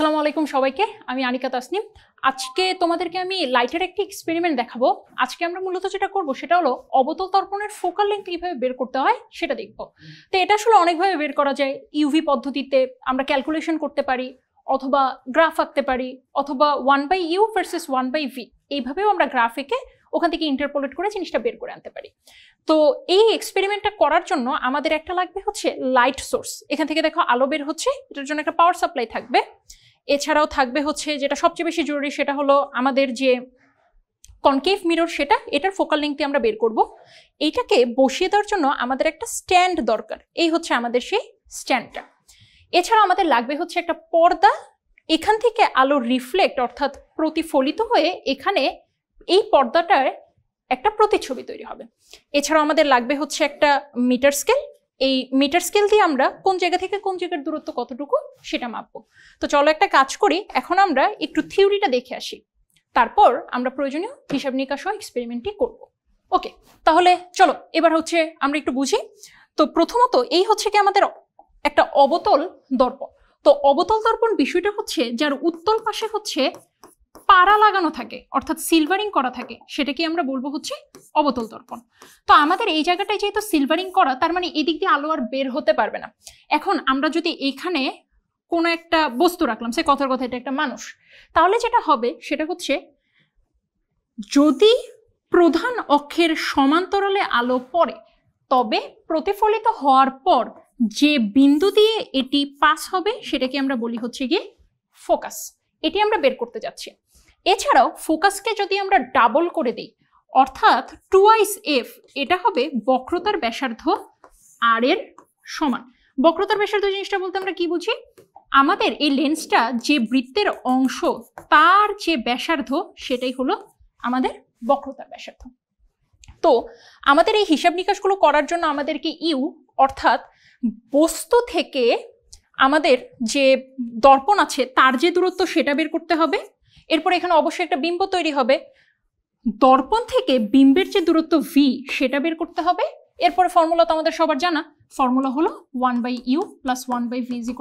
আসসালামু আলাইকুম সবাইকে, আমি আনিকা তাসনিম। আজকে তোমাদেরকে আমি লাইটের একটি এক্সপেরিমেন্ট দেখাবো। আজকে আমরা মূলত যেটা করব সেটা হলো অবতল দর্পণের ফোকাল লেন্থ কিভাবে বের করতে হয় সেটা দেখব। তো এটা আসলে অনেকভাবে বের করা যায়। ইউভি পদ্ধতিতে আমরা ক্যালকুলেশন করতে পারি, অথবা গ্রাফ আঁকতে পারি, অথবা 1/u ভার্সেস 1/v এইভাবেও আমরা গ্রাফ এঁকে ওখান থেকে ইন্টারপোলেট করে জিনিসটা বের করে আনতে পারি। তো এই এক্সপেরিমেন্টটা করার জন্য আমাদের একটা লাগবে হচ্ছে লাইট সোর্স। এখান থেকে দেখো আলো বের হচ্ছে, এটার জন্য একটা পাওয়ার সাপ্লাই থাকবে। এছাড়াও থাকবে হচ্ছে যেটা সবচেয়ে বেশি জরুরি, সেটা হলো আমাদের যে কনকেভ মিরর, এটার ফোকাল লেন্থটি আমরা বের করব। এইটাকে বসিয়ে দেওয়ার জন্য আমাদের একটা স্ট্যান্ড দরকার। এই হচ্ছে আমাদের সেই স্ট্যান্ডটা। এছাড়া আমাদের লাগবে হচ্ছে একটা পর্দা। এখান থেকে আলো রিফ্লেক্ট অর্থাৎ প্রতিফলিত হয়ে এখানে এই পর্দাটার একটা প্রতিচ্ছবি তৈরি হবে। এছাড়াও আমাদের লাগবে হচ্ছে একটা মিটার স্কেল। এই মিটার স্কেল দিয়ে আমরা কোন জায়গা থেকে কোন জায়গার দূরত্ব কতটুকু সেটা মাপবো। তো চলো একটা কাজ করি, এখন আমরা একটু থিওরিটা দেখে আসি, তারপর আমরা প্রয়োজনীয় হিসাব নিকাশ সহ এক্সপেরিমেন্টটি করব। ওকে, তাহলে চলো এবার হচ্ছে আমরা একটু বুঝি। তো প্রথমত এই হচ্ছে কি আমাদের একটা অবতল দর্পণ। তো অবতল দর্পণ বিষয়টা হচ্ছে যার উত্তল পাশে হচ্ছে পাড়া লাগানো থাকে অর্থাৎ সিলভারিং করা থাকে, সেটাকে আমরা বলবো হচ্ছে অবতল দর্পণ। তো আমাদের এই জায়গাটায় যেহেতু সিলভারিং করা, তার মানে এদিক দিয়ে আলো আর বের হতে পারবে না। এখন আমরা যদি এখানে কোনো একটা বস্তু রাখলাম, সে কথার কথা এটা একটা মানুষ, তাহলে যেটা হবে সেটা হচ্ছে যদি প্রধান অক্ষের সমান্তরালে আলো পড়ে, তবে প্রতিফলিত হওয়ার পর যে বিন্দু দিয়ে এটি পাস হবে সেটাকে আমরা বলি হচ্ছে গিয়ে ফোকাস। এটি আমরা বের করতে যাচ্ছি। এছাড়াও ফোকাসকে যদি আমরা ডাবল করে দিই অর্থাৎ 2f, এটা হবে বক্রতার ব্যাসার্ধ আর এর সমান। বক্রতার ব্যাসার্ধ জিনিসটা বলতে আমরা কি বুঝি? আমাদের এই লেন্সটা যে বৃত্তের অংশ তার যে ব্যাসার্ধ সেটাই হলো আমাদের বক্রতার ব্যাসার্ধ। তো আমাদের এই হিসাব নিকাশগুলো করার জন্য আমাদেরকে ইউ অর্থাৎ বস্তু থেকে আমাদের যে দর্পণ আছে তার যে দূরত্ব সেটা বের করতে হবে। এরপর এখানে অবশ্যই একটা বিম্ব তৈরি হবে, দর্পণ থেকে বিম্বের যে দূরত্ব ভি সেটা বের করতে হবে। এরপরে ফর্মুলা তো আমাদের সবার জানা, ফর্মুলা হলো 1/u + 1/v =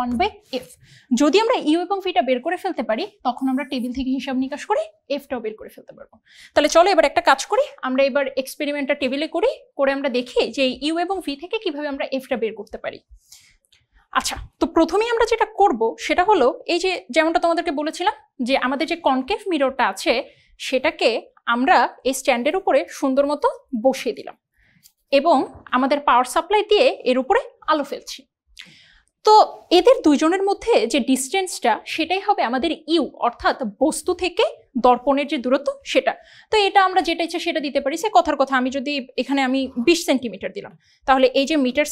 1/f। যদি আমরা ইউ এবং ভিটা বের করে ফেলতে পারি তখন আমরা টেবিল থেকে হিসাব নিকাশ করে এফটাও বের করে ফেলতে পারবো। তাহলে চলো এবার একটা কাজ করি, আমরা এবার এক্সপেরিমেন্টটা টেবিলে করে আমরা দেখি যে ইউ এবং ভি থেকে কিভাবে আমরা এফটা বের করতে পারি। আচ্ছা, তো প্রথমেই আমরা যেটা করব সেটা হলো এই যে যেমনটা তোমাদেরকে বলেছিলাম যে আমাদের যে কনকেভ মিররটা আছে সেটাকে আমরা এই স্ট্যান্ডের উপরে সুন্দর মতো বসিয়ে দিলাম এবং আমাদের পাওয়ার সাপ্লাই দিয়ে এর উপরে আলো ফেলছি। তো এদের দুইজনের মধ্যে যে ডিস্টেন্সটা সেটাই হবে আমাদের ইউ অর্থাৎ বস্তু থেকে দর্পণের যে দূরত্ব সেটা। তো এটা আমরা যেটা ইচ্ছা সেটা দিতে পারি। সে কথার কথা আমি যদি এখানে আমি 20 সেন্টিমিটার দিলাম, তাহলে এই যে মিটার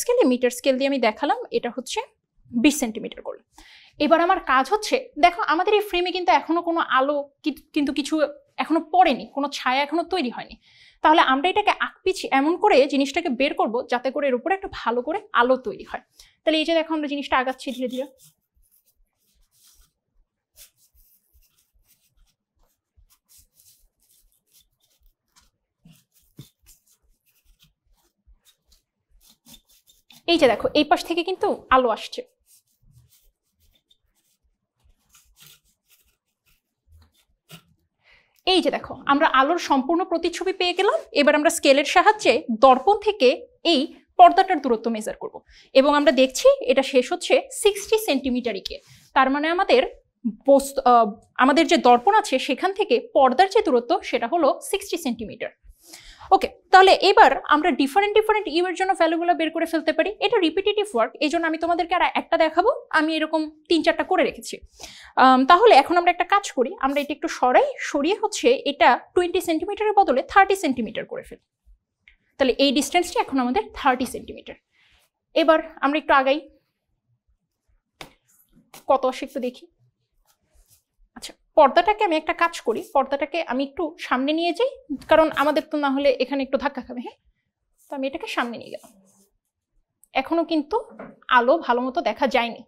স্কেল দিয়ে আমি দেখালাম এটা হচ্ছে 20 সেন্টিমিটার করলাম। এবার আমার কাজ হচ্ছে, দেখো আমাদের এই ফ্রেমে কিন্তু এখনো কোনো আলো কিন্তু কিছু এখনো পড়েনি, কোনো ছায়া এখনো তৈরি হয়নি। তাহলে আমরা এটাকে আঁকপিছি এমন করে জিনিসটাকে বের করব যাতে করে এর উপরে একটা ভালো করে আলো তৈরি হয়। তাহলে এই যে দেখো আমরা জিনিসটা আগাচ্ছি ধীরে ধীরে। এই যে দেখো এই পাশ থেকে কিন্তু আলো আসছে। এই যে দেখো আমরা আলোর সম্পূর্ণ প্রতিচ্ছবি পেয়ে গেলাম। এবার আমরা স্কেলের সাহায্যে দর্পণ থেকে এই পর্দাটার দূরত্ব মেজার করব এবং আমরা দেখছি এটা শেষ হচ্ছে 60 সেন্টিমিটারই কে। তার মানে আমাদের যে দর্পণ আছে সেখান থেকে পর্দার যে দূরত্ব সেটা হলো 60 সেন্টিমিটার। ওকে, তাহলে এবার আমরা ডিফারেন্ট ইউ এর জন্য ভ্যালুগুলো বের করে ফেলতে পারি। এটা রিপিটেটিভ ওয়ার্ক, এই জন্য আমি তোমাদেরকে আর একটা দেখাবো, আমি এরকম 3-4টা করে রেখেছি। তাহলে এখন আমরা একটা কাজ করি, আমরা এটা একটু সরিয়ে হচ্ছে এটা 20 সেন্টিমিটারের বদলে 30 সেন্টিমিটার করে ফেলি। তাহলে এই ডিস্টেন্সটি এখন আমাদের 30 সেন্টিমিটার। এবার আমরা একটু আগাই, কত আসে একটু দেখি। আচ্ছা, পর্দাটাকে আমি একটা কাজ করি, পর্দাটাকে আমি একটু সামনে নিয়ে যাই, কারণ আমাদের তো না হলে এখানে একটু ধাক্কা খাবে। হ্যাঁ, তো আমি এটাকে সামনে নিয়ে গেলাম। এখনো কিন্তু আলো ভালো মতো দেখা যায়নি।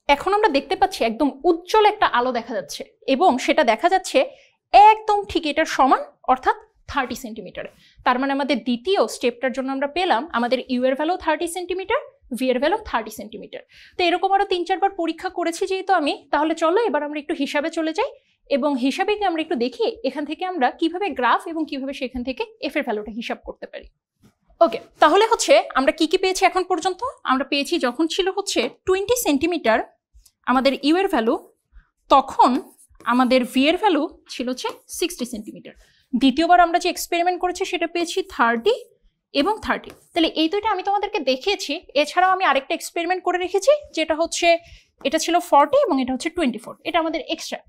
এখন আমরা দেখতে পাচ্ছি একদম উজ্জ্বল একটা আলো দেখা যাচ্ছে এবং সেটা দেখা যাচ্ছে একদম ঠিক এটার সমান, অর্থাৎ 30 সেন্টিমিটার। তার মানে আমাদের দ্বিতীয় স্টেপটার জন্য আমরা পেলাম আমাদের ইউ এর ভ্যালু 30 সেন্টিমিটার, ভি এর ভ্যালু 30 সেন্টিমিটার। তো এরকম আরো 3-4 বার পরীক্ষা করেছি যেহেতু আমি, তাহলে চলো এবার আমরা একটু হিসাবে চলে যাই এবং হিসাবে আমরা একটু দেখি এখান থেকে আমরা কিভাবে গ্রাফ এবং কিভাবে সেখান থেকে এফ এর ভ্যালুটা হিসাব করতে পারি। ওকে, তাহলে হচ্ছে আমরা কি কি পেয়েছি এখন পর্যন্ত? আমরা পেয়েছি যখন ছিল হচ্ছে 20 সেন্টিমিটার আমাদের ইউ এর ভ্যালু, তখন আমাদের ভি এর ভ্যালু ছিল হচ্ছে 60 সেন্টিমিটার। দ্বিতীয়বার আমরা যে এক্সপেরিমেন্ট করেছি সেটা পেয়েছি 30 এবং 30। তাহলে এই দুইটা আমি তোমাদেরকে দেখিয়েছি। এছাড়াও আমি আরেকটা এক্সপেরিমেন্ট করে রেখেছি যেটা হচ্ছে এটা ছিল 40 এবং এটা হচ্ছে 24, এটা আমাদের এক্সট্রা।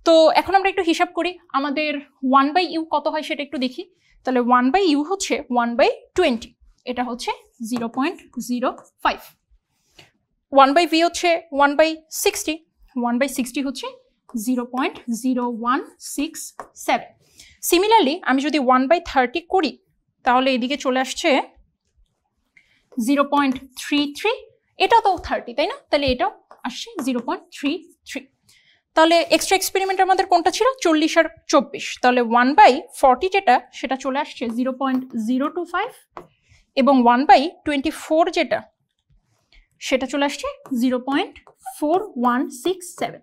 তো এখন আমরা একটু হিসাব করি আমাদের 1/u কত হয় সেটা একটু দেখি। তাহলে 1/u হচ্ছে 1/20, এটা হচ্ছে 0.05। 1/v হচ্ছে 1/60, 1/60 হচ্ছে 0.0167। সিমিলারলি আমি যদি 1/30 করি তাহলে এদিকে চলে আসছে 0.33, এটা তো 30 তাই না, তাহলে এটাও আসছে 0.33। তাহলে এক্সট্রা এক্সপেরিমেন্ট আমাদের কোনটা ছিল? 40 আর 24। তাহলে 1/40 যেটা সেটা চলে আসছে 0.025 এবং 1/24 যেটা সেটা চলে আসছে 0.4167।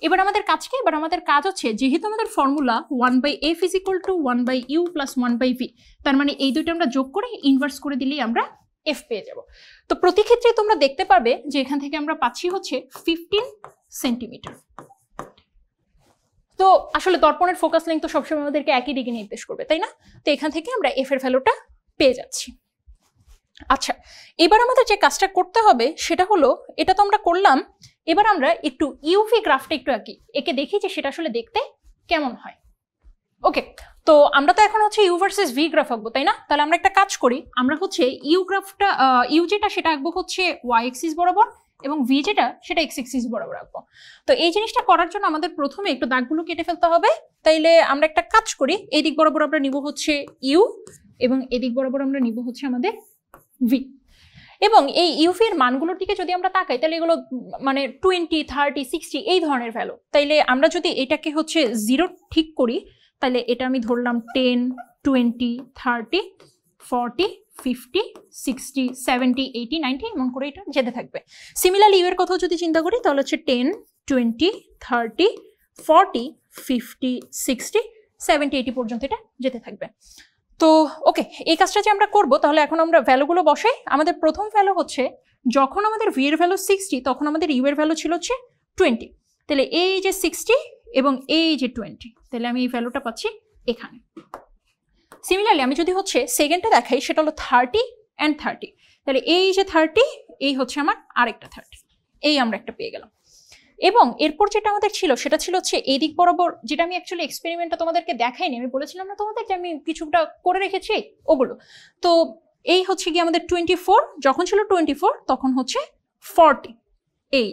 এবার আমাদের কাজ কি? এবার আমাদের কাজ হচ্ছে যেহেতু আমাদের ফর্মুলা 1/f = 1/u + 1/v, তার মানে এই দুটো আমরা যোগ করে ইনভার্স করে দিলেই আমরা এফ পেয়ে যাব। তো প্রতি ক্ষেত্রে তোমরা দেখতে পারবে যে এখান থেকে আমরা পাচ্ছি হচ্ছে 15 সেন্টিমিটার। তো আসলে দর্পণের ফোকাস লেন্থ তো সবসময় আমাদেরকে একই দিকে নির্দেশ করবে তাই না? তো এখান থেকে আমরা এফ এর ভ্যালুটা পেয়ে যাচ্ছি। আচ্ছা, এবার আমাদের যে কাজটা করতে হবে সেটা হলো, এটা তো আমরা করলাম, এবার আমরা একটু ইউভি গ্রাফটা একটু একে দেখি যে সেটা আসলে দেখতে কেমন হয়। ওকে, তো আমরা তো এখন হচ্ছে ইউ ভার্সেস ভি গ্রাফ আঁকবো তাই না? তাহলে আমরা একটা কাজ করি, আমরা হচ্ছে ইউ গ্রাফটা ইউ যেটা সেটা আঁকবো হচ্ছে ওয়াই এক্সিস বরাবর এবং ভি যেটা সেটা এক্স এক্সিস বরাবর আঁকবো। তো এই জিনিসটা করার জন্য আমাদের প্রথমে একটু দাগগুলো কেটে ফেলতে হবে। তাইলে আমরা একটা কাজ করি, এই দিক বরাবর আমরা নিব হচ্ছে ইউ এবং এদিক বরাবর আমরা নিব হচ্ছে আমাদের ভি। এবং এই ইউভি এর মানগুলোর দিকে যদি আমরা তাকাই তাহলে এগুলো মানে 20, 30, 60 এই ধরনের ভ্যালু। তাইলে আমরা যদি এটাকে হচ্ছে 0 ঠিক করি তাহলে এটা আমি ধরলাম 10, 20, 30, 40, 50, 60, 70, 80, 90 এমন করে এটা যেতে থাকবে। সিমিলারলি ইউ এর কথাও যদি চিন্তা করি তাহলে হচ্ছে 10, 20, 30, 40, 50, 60, 70, 80 পর্যন্ত এটা যেতে থাকবে। তো ওকে, এই কাজটা যে আমরা করবো তাহলে এখন আমরা ভ্যালুগুলো বসাই। আমাদের প্রথম ভ্যালু হচ্ছে যখন আমাদের ভি এর ভ্যালু 60 তখন আমাদের ইউ এর ভ্যালু ছিল হচ্ছে 20। তাহলে এই যে 60 এবং এই যে 20, তাহলে আমি এই ভ্যালুটা পাচ্ছি এখানে। সিমিলারলি আমি যদি হচ্ছে সেকেন্ডটা দেখাই সেটা হলো 30 and 30, তাহলে এই যে 30 এই হচ্ছে আমার আরেকটা 30, এই আমরা একটা পেয়ে গেলাম। এবং এরপর যেটা আমাদের ছিল সেটা ছিল হচ্ছে এই দিক বরাবর, যেটা আমি অ্যাকচুয়ালি এক্সপেরিমেন্টটা তোমাদেরকে দেখাইনি, আমি বলেছিলাম না তোমাদের যে আমি কিছুটা করে রেখেছি ওগুলো। তো এই হচ্ছে কি আমাদের 24, যখন ছিল 24 তখন হচ্ছে 40, এই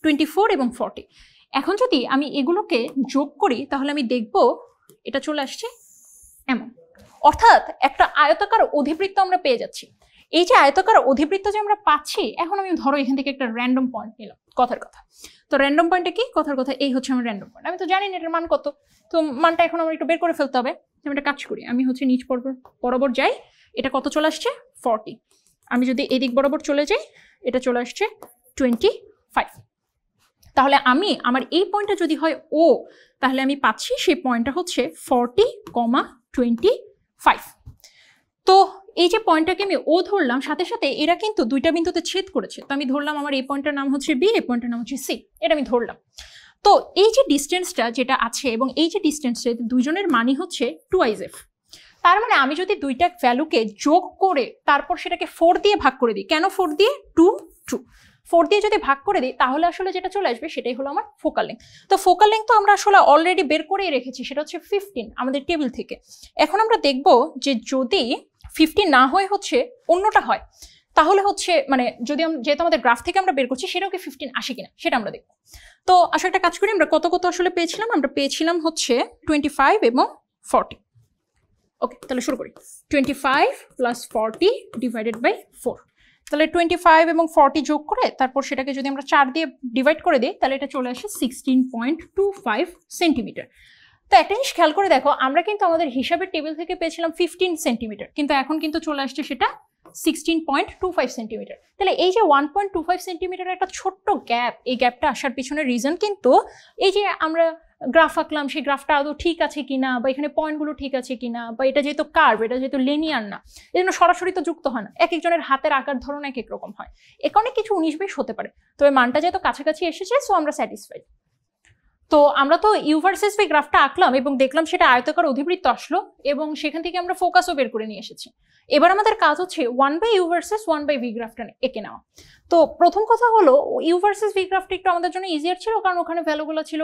24 এবং 40। এখন যদি আমি এগুলোকে যোগ করি তাহলে আমি দেখব এটা চলে আসছে এমন, অর্থাৎ একটা আয়তাকার অধিবৃত্ত আমরা পেয়ে যাচ্ছি। এই যে আয়তাকার অধিবৃত্ত যে আমরা পাচ্ছি, এখন আমি ধরো এখান থেকে একটা র্যান্ডম পয়েন্ট নিলাম, কথার কথা। তো র্যান্ডম পয়েন্টটা কি? কথার কথা এই হচ্ছে আমার র্যান্ডম পয়েন্ট। আমি তো জানি না এটার মান কত, তো মানটা এখন আমার একটু বের করে ফেলতে হবে। আমি একটা কাজ করি, আমি হচ্ছে নিচ বরাবর যাই, এটা কত চলে আসছে 40। আমি যদি এদিক বরাবর চলে যাই এটা চলে আসছে 25। তাহলে আমি আমার এই পয়েন্টটা যদি হয় ও, তাহলে আমি পাচ্ছি সেই পয়েন্টটা হচ্ছে 40,25। তো এই যে পয়েন্টটাকে আমি ও ধরলাম, সাথে সাথে এরা কিন্তু দুইটা বিন্দুতে ছেদ করেছে। তো আমি ধরলাম আমার এই পয়েন্টটার নাম হচ্ছে বি, এই পয়েন্টটার নাম হচ্ছে সি, এটা আমি ধরলাম। তো এই যে ডিস্টেন্সটা যেটা আছে এবং এই যে ডিস্টেন্সটা, দুইজনের মানই হচ্ছে 2f। তার মানে আমি যদি দুইটা ভ্যালুকে যোগ করে তারপর সেটাকে 4 দিয়ে ভাগ করে দিই, কেন 4 দিয়ে? 2, 2, 4 দিয়ে যদি ভাগ করে দিই তাহলে আসলে যেটা চলে আসবে সেটাই হলো আমার ফোকাল লেংথ। তো ফোকাল লেংথ তো আমরা আসলে অলরেডি বের করেই রেখেছি, সেটা হচ্ছে 15 আমাদের টেবিল থেকে। এখন আমরা দেখব যে যদি 50 না হয়ে হচ্ছে অন্যটা হয় তাহলে হচ্ছে মানে যদি যেহেতু আমাদের গ্রাফ থেকে আমরা বের করছি সেটাও কি 15 আসে কিনা সেটা আমরা দেখব। তো আসলে একটা কাজ করি, আমরা কত কত আসলে পেয়েছিলাম, আমরা পেয়েছিলাম হচ্ছে 25 এবং 40। ওকে, তাহলে শুরু করি। 25 + 40 / 4, তাহলে 25 এবং 40 যোগ করে তারপর সেটাকে যদি আমরা 4 দিয়ে ডিভাইড করে দিই তাহলে এটা চলে আসে 16.25 সেন্টিমিটার। তো একটা জিনিস খেয়াল করে দেখো, আমরা কিন্তু আমাদের হিসাবের টেবিল থেকে পেয়েছিলাম 15 সেন্টিমিটার, কিন্তু এখন কিন্তু চলে আসছে সেটা 16.25 সেন্টিমিটার। তাহলে এই যে 1.25 সেন্টিমিটার একটা ছোট্ট গ্যাপ, এই গ্যাপটা আসার পিছনে রিজন কিন্তু এই যে আমরা গ্রাফ আঁকলাম, সেই গ্রাফটা আদৌ ঠিক আছে কিনা, বা এখানে পয়েন্টগুলো ঠিক আছে কিনা, বা এটা যেহেতু কার্ভ, এটা যেহেতু লিনিয়ার না, এই জন্য সরাসরি তো যুক্ত হয় না, এক একজনের হাতের আকার ধরন এক এক রকম হয়, এ কারণে কিছু 19-20 হতে পারে। তবে মানটা যেহেতু কাছাকাছি এসেছে, সো আমরা স্যাটিসফাইড। তো আমরা তো ইউ ভার্সেস ভি গ্রাফটা আঁকলাম এবং দেখলাম সেটা আয়তাকার অধিবৃত্ত আসলো, এবং সেখান থেকে আমরা ফোকাসও বের করে নিয়ে এসেছি। এবার আমাদের কাজ হচ্ছে 1/u ভার্সেস 1/v গ্রাফটা এঁকে নেওয়া। তো প্রথম কথা হলো, ইউ ভার্সেস ভি গ্রাফটা একটু আমাদের জন্য ইজিয়ার ছিল, কারণ ওখানে ভ্যালুগুলো ছিল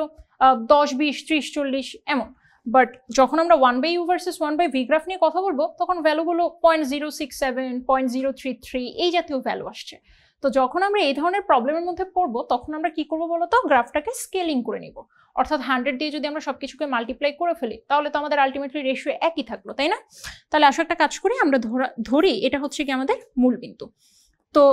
10, 20, 30, 40 এমন। বাট যখন আমরা 1/u ভার্সেস 1/v গ্রাফ নিয়ে কথা বলবো, তখন ভ্যালুগুলো 0.067, 0.033 এই জাতীয় ভ্যালু আসছে। তো যখন আমরা এই ধরনের প্রবলেমের মধ্যে পড়বো, তখন আমরা কি করবো বলতো, গ্রাফটাকে স্কেলিং করে নিব। অর্থাৎ 100 দিয়ে যদি আমরা সবকিছুকে মাল্টিপ্লাই করে ফেলি, তাহলে তো আমাদের আলটিমেটলি রেশিও একই থাকলো, তাই না? তাহলে আসো একটা কাজ করি, আমরা ধরি এটা হচ্ছে কি আমাদের মূল বিন্দু। তো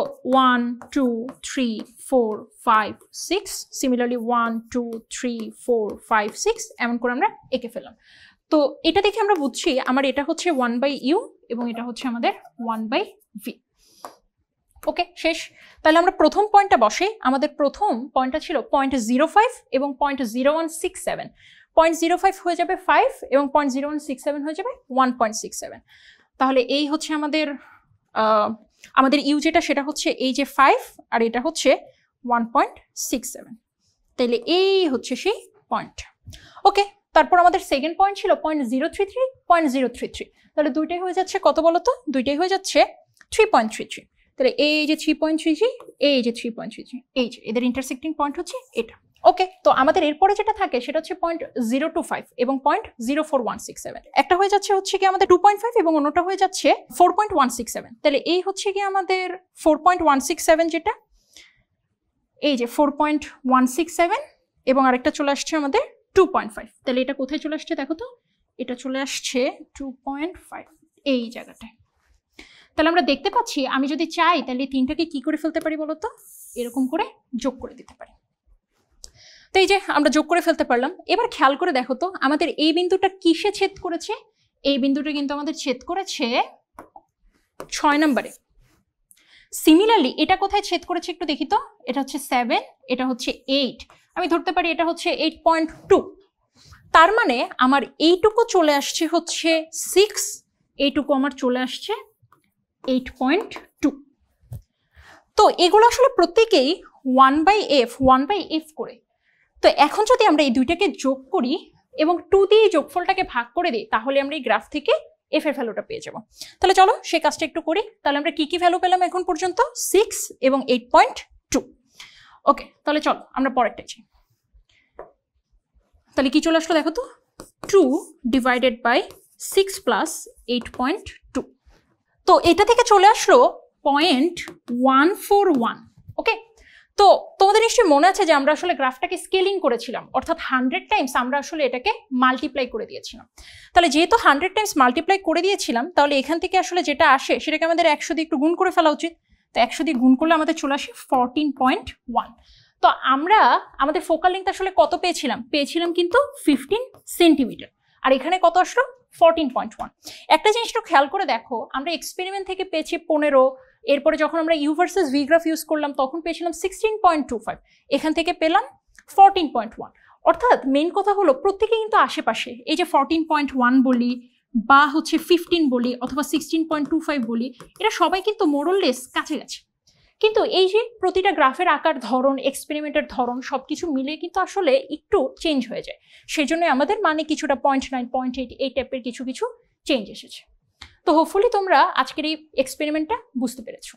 1, 2, 3, 4, 5, 6, সিমিলারলি 1, 2, 3, 4, 5, 6 এমন করে আমরা এঁকে ফেললাম। তো এটা দেখে আমরা বুঝছি আমার এটা হচ্ছে 1/u এবং এটা হচ্ছে আমাদের 1/v। ওকে, শেষ। তাহলে আমরা প্রথম পয়েন্টটা বসে, আমাদের প্রথম পয়েন্টটা ছিল 0.05 এবং 0.0167। 0.05 হয়ে যাবে 5 এবং 0.0167 হয়ে যাবে 1.67। তাহলে এই হচ্ছে আমাদের ইউ যেটা, সেটা হচ্ছে এই যে 5 আর এটা হচ্ছে 1.67। তাহলে এই হচ্ছে সেই পয়েন্ট। ওকে, তারপর আমাদের সেকেন্ড পয়েন্ট ছিল 0.033, 0.033। তাহলে দুইটাই হয়ে যাচ্ছে কত বলতো, দুইটাই হয়ে যাচ্ছে 3.33। তাহলে এই যে 3.33, এই যে 3.33, এই যে এদের ইন্টারসেক্টিং পয়েন্ট হচ্ছে এটা। ওকে, তো আমাদের এরপরে যেটা থাকে সেটা হচ্ছে 0.025 এবং 0.04167। একটা হয়ে যাচ্ছে হচ্ছে কি আমাদের 2.5 এবং অন্যটা হয়ে যাচ্ছে 4.167। তাহলে এই হচ্ছে কি আমাদের 4.167, যেটা এই যে 4.167, এবং আরেকটা চলে আসছে আমাদের 2.5। তাহলে এটা কোথায় চলে আসছে দেখো তো, এটা চলে আসছে 2.5 এই জায়গাটায়। তাহলে আমরা দেখতে পাচ্ছি আমি যদি চাই তাহলে তিনটাকে কি করে ফেলতে পারি বলতো, এরকম করে যোগ করে দিতে পারি। তো এই যে আমরা যোগ করে ফেলতে পারলাম। এবার খেয়াল করে দেখো তো আমাদের এই বিন্দুটা কিসে ছেদ করেছে, এই বিন্দুটা কিন্তু আমাদের ছেদ করেছে 6 নম্বরে। সিমিলারলি এটা কোথায় ছেদ করেছে একটু দেখি তো, এটা হচ্ছে 7, এটা হচ্ছে 8, আমি ধরতে পারি এটা হচ্ছে 8.2। তার মানে আমার এইটুকু চলে আসছে হচ্ছে 6, এইটুকু আমার চলে আসছে 8.2। তো এগুলো আসলে প্রত্যেকেই 1/f করে। তো এখন যদি আমরা এই দুইটাকে যোগ করি এবং 2 দিয়ে যোগফলটাকে ভাগ করে দিই, তাহলে আমরা এই গ্রাফ থেকে এফ এর ভ্যালুটা পেয়ে যাব। তাহলে চলো সে কাজটা একটু করি। তাহলে আমরা কি কি ভ্যালু পেলাম এখন পর্যন্ত, 6 এবং 8.2। ওকে, তাহলে চলো আমরা পরেরটা যাই। তাহলে কি চলে আসলো দেখো তো, 2 ডিভাইডেড বাই 6 প্লাস 8.2। তো এটা থেকে চলে আসলো 0.141। ওকে, তো তোমাদের নিশ্চয়ই মনে আছে যে আমরা আসলে গ্রাফটাকে স্কেলিং করেছিলাম, অর্থাৎ 100 টাইমস আমরা আসলে এটাকে মাল্টিপ্লাই করে দিয়েছিলাম। তাহলে যেহেতু 100 টাইমস মাল্টিপ্লাই করে দিয়েছিলাম, তাহলে এখান থেকে আসলে যেটা আসে সেটাকে আমাদের 100 দিয়ে একটু গুণ করে ফেলা উচিত। তো 100 দিয়ে গুণ করলে আমাদের চলে আসে 14.1। তো আমরা আমাদের ফোকাল লেন্থ আসলে কত পেয়েছিলাম কিন্তু 15 সেন্টিমিটার, আর এখানে কত আসলো 14.1। একটা জিনিস একটু খেয়াল করে দেখো, আমরা এক্সপেরিমেন্ট থেকে পেয়েছি 15, এরপরে যখন আমরা U versus V graph use করলাম তখন পেয়েছিলাম 16.25, এখান থেকে পেলাম 14.1। অর্থাৎ মেইন কথা হলো প্রত্যেকে কিন্তু আশেপাশে, এই যে 14.1 বলি বা হচ্ছে 15 বলি অথবা 16.25 বলি, এরা সবাই কিন্তু মোরলেস কাছাকাছি। কিন্তু এই যে প্রতিটা গ্রাফের আকার ধরন, এক্সপেরিমেন্টের ধরন সবকিছু মিলে কিন্তু আসলে একটু চেঞ্জ হয়ে যায়, সেই জন্য আমাদের মানে কিছুটা 0.9, 0.8 এই টাইপের কিছু চেঞ্জ এসেছে। তো হোপফুলি তোমরা আজকের এই এক্সপেরিমেন্টটা বুঝতে পেরেছো।